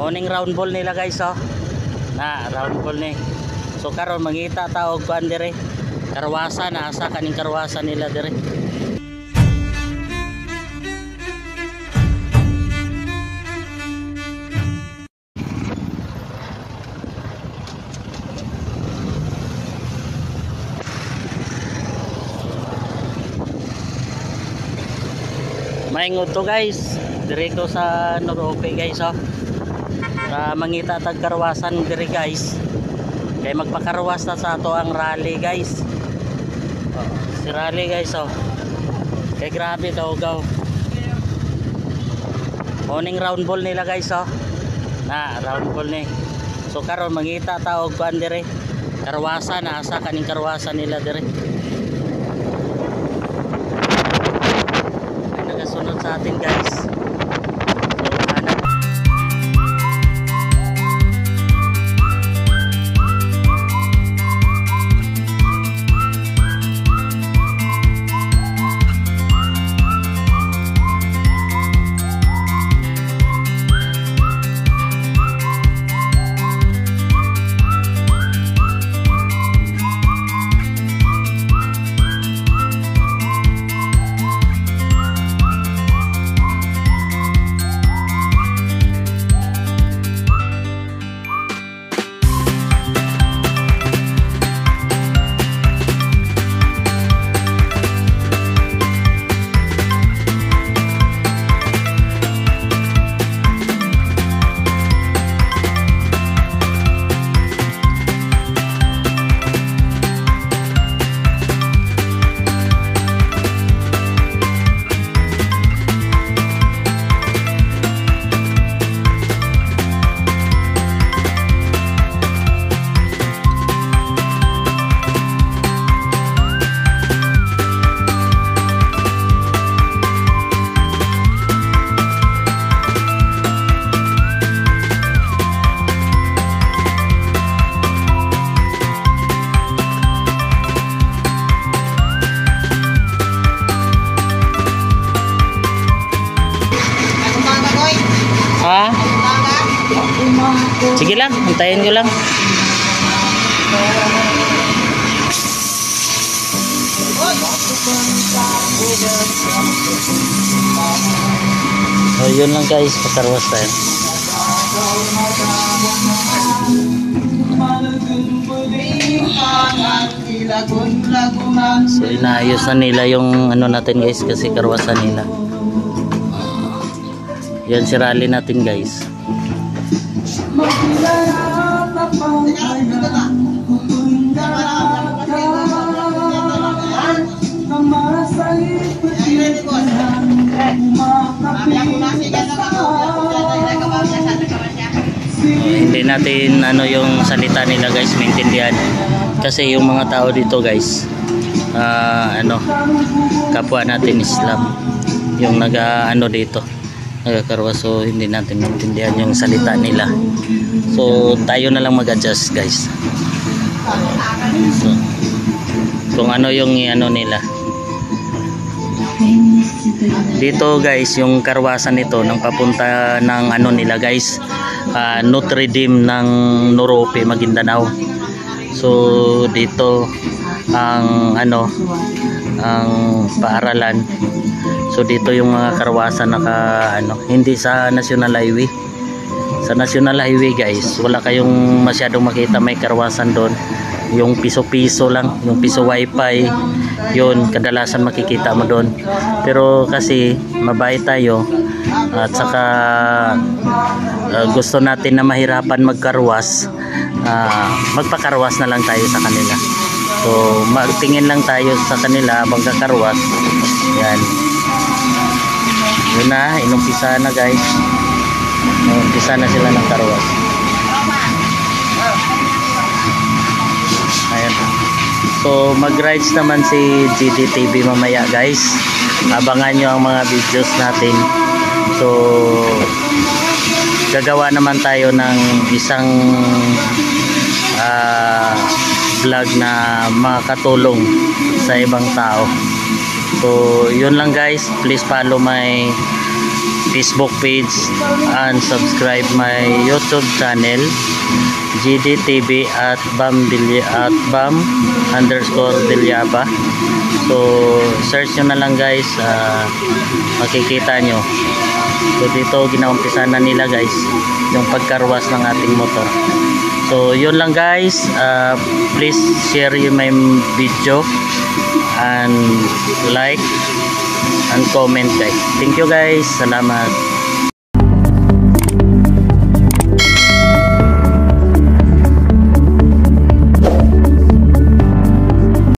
Morning round ball nila guys oh. Na round ball ni. So karon mangita ta og kuan dire. Karwasan na asa kaning karwasan nila dire. Maingot to guys. Direto sa Norope guys oh. Para mangita tag karwasan dire guys. Kay magpakarwas na sa ato ang rally guys. Oh, si rally guys oh. Kay grabe daw gaw. Morning round ball nila guys oh. Na round ball ni. So karon mangita ta og kuan dire. Karwasan na asa kaning karwasan nila dire. Ay nagasunod sa atin guys. Ha? Sige lang, antayin ko lang. So yun lang guys, pakarwas tayo. So inaayos na nila yung ano natin guys, kasi karwasan nila. Yan si rally natin guys. Hindi natin ano yung salita nila guys, maintindihan. Kasi yung mga tao dito guys, ano, kapwa natin Islam yung ano dito nagkakarwas, so hindi natin maintindihan yung salita nila, so tayo na lang mag-adjust guys. So, kung ano yung ano nila dito guys, yung karwasan nito nang papunta ng ano nila guys, Notre Dame ng Norope, Maguindanao. So dito ang ano, ang paaralan. So dito yung mga karwasan ano, hindi sa National Highway. Sa National Highway guys, wala kayong masyadong makita may karwasan doon. Yung piso-piso lang, yung piso wifi, yun kadalasan makikita mo doon. Pero kasi mabait tayo at saka gusto natin na mahirapan magkarwas, magpakarwas na lang tayo sa kanila. So magtingin lang tayo sa kanila habang kakarwas. Yan. Yun na, inumpisa na guys. Inumpisa na sila ng karwas. Ayan. So mag-rides naman si GDTV mamaya guys. Abangan nyo ang mga videos natin. So gagawa naman tayo ng isang vlog na makatulong sa ibang tao. So yun lang guys, please follow my Facebook page and subscribe my YouTube channel GDTV at bam_Villaba. So search nyo na lang guys, makikita nyo. So dito ginaumpisa na nila guys yung pagkarwas ng ating motor. So yun lang guys, please share my video and like and comment guys. Thank you guys, salamat.